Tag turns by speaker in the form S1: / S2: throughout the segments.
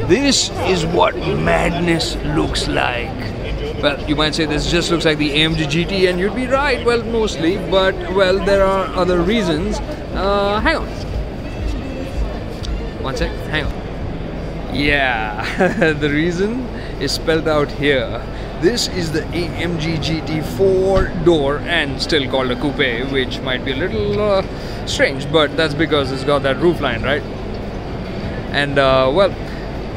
S1: This is what madness looks like. Well, you might say this just looks like the AMG GT, and you'd be right, well, mostly, but, well, there are other reasons. Hang on. One sec, hang on. Yeah, the reason is spelled out here. This is the AMG GT 4-door and still called a coupe, which might be a little strange, but that's because it's got that roofline, right? And, well,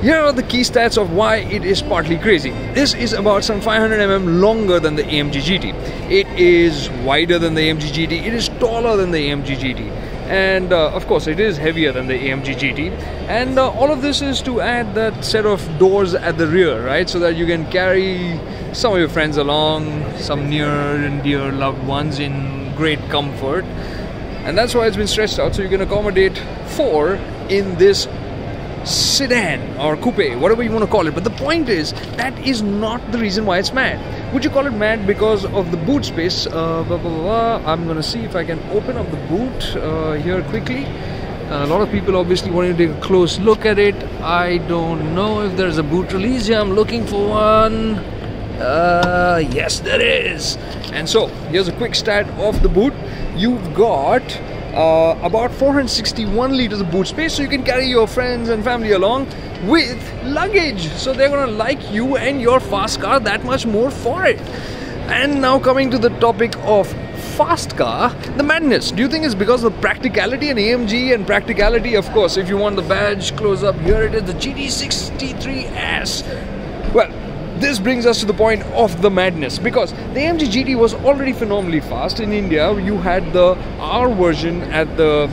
S1: here are the key stats of why it is partly crazy. This is about some 500 mm longer than the AMG GT. It is wider than the AMG GT. It is taller than the AMG GT. And of course it is heavier than the AMG GT. And all of this is to add that set of doors at the rear, right? So that you can carry some of your friends along, some near and dear loved ones in great comfort. And that's why it's been stretched out, so you can accommodate 4 in this sedan or coupe, whatever you want to call it. But the point is, that is not the reason why it's mad. Would you call it mad because of the boot space? I'm gonna see if I can open up the boot here quickly. A lot of people obviously wanting to take a close look at it. I don't know if there's a boot release here. I'm looking for one. Yes, there is. And so here's a quick stat of the boot. You've got about 461 liters of boot space, so you can carry your friends and family along with luggage. So they're gonna like you and your fast car that much more for it. And now coming to the topic of fast car, the madness. Do you think it's because of practicality and AMG and practicality? Of course, if you want the badge close up, here it is, the GT63S. Well, this brings us to the point of the madness, because the AMG GT was already phenomenally fast. In India, you had the R version at the,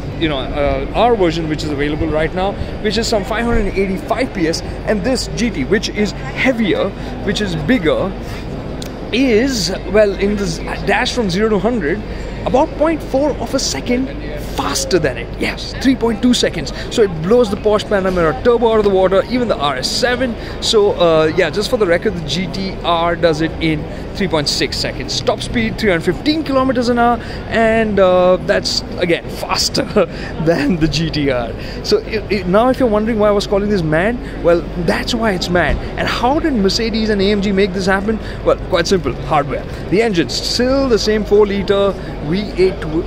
S1: R version, which is available right now, which is some 585 PS, and this GT, which is heavier, which is bigger, is, well, in this dash from 0 to 100, about 0.4 of a second faster than it. Yes, 3.2 seconds. So it blows the Porsche Panamera Turbo out of the water, even the RS7. So yeah, just for the record, the GT-R does it in 3.6 seconds. Top speed 315 kilometers an hour, and that's again faster than the GT-R. So now if you're wondering why I was calling this mad, well, that's why it's mad. And how did Mercedes and AMG make this happen? Well, quite simple, hardware. The engine's still the same 4-liter V8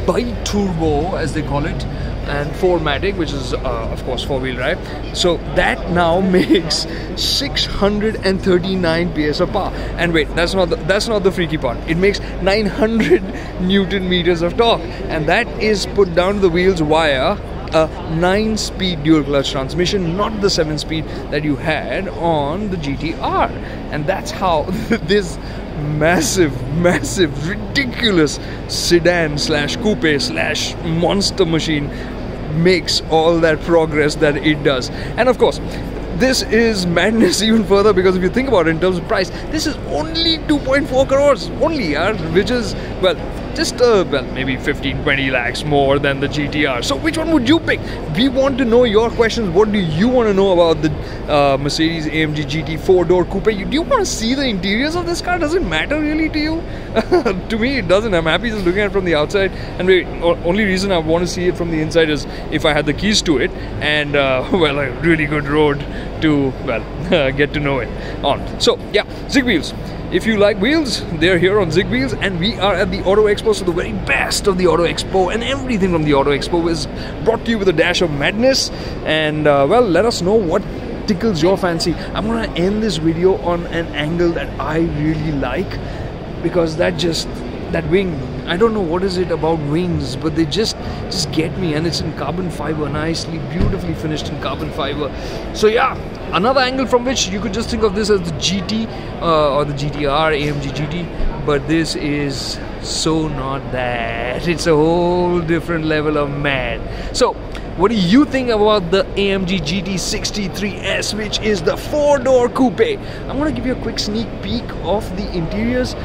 S1: bi-turbo, as they call it, and 4MATIC, which is of course 4-wheel drive. So that now makes 639 PS of power. And wait, that's not the freaky part. It makes 900 Newton meters of torque, and that is put down to the wheels via a 9-speed dual clutch transmission, not the 7-speed that you had on the GT-R. And that's how this massive, ridiculous sedan slash coupe slash monster machine makes all that progress that it does. And of course, this is madness even further, because if you think about it in terms of price, this is only 2.4 crores only, which is, well, just well, maybe 15-20 lakhs more than the GT-R. So which one would you pick? We want to know your questions. What do you want to know about the Mercedes AMG GT 4-door coupe? Do you want to see the interiors of this car? Does it matter really to you? To me it doesn't. I'm happy just looking at it from the outside, and the only reason I want to see it from the inside is if I had the keys to it and well, a really good road to, well, get to know it on. So yeah, ZigWheels. If you like wheels, they're here on ZigWheels, and we are at the Auto Expo, so the very best of the Auto Expo, and everything from the Auto Expo is brought to you with a dash of madness. And well, let us know what tickles your fancy. I'm gonna end this video on an angle that I really like, because that wing, I don't know what is it about wings, but they just get me. And it's in carbon fiber, nicely, beautifully finished in carbon fiber. So yeah, another angle from which you could just think of this as the GT or the GT-R, AMG GT, but this is so not that. It's a whole different level of mad. So what do you think about the AMG GT63S, which is the 4-door coupe? I'm going to give you a quick sneak peek of the interiors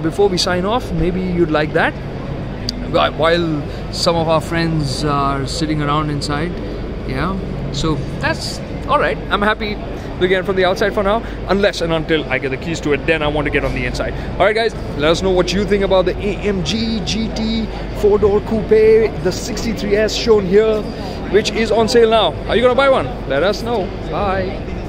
S1: before we sign off. Maybe you'd like that, while some of our friends are sitting around inside. Yeah, so that's alright. I'm happy looking at it from the outside for now, unless and until I get the keys to it, then I want to get on the inside. Alright guys, let us know what you think about the AMG GT 4-door coupe, the 63S shown here, which is on sale now. Are you gonna buy one? Let us know. Bye.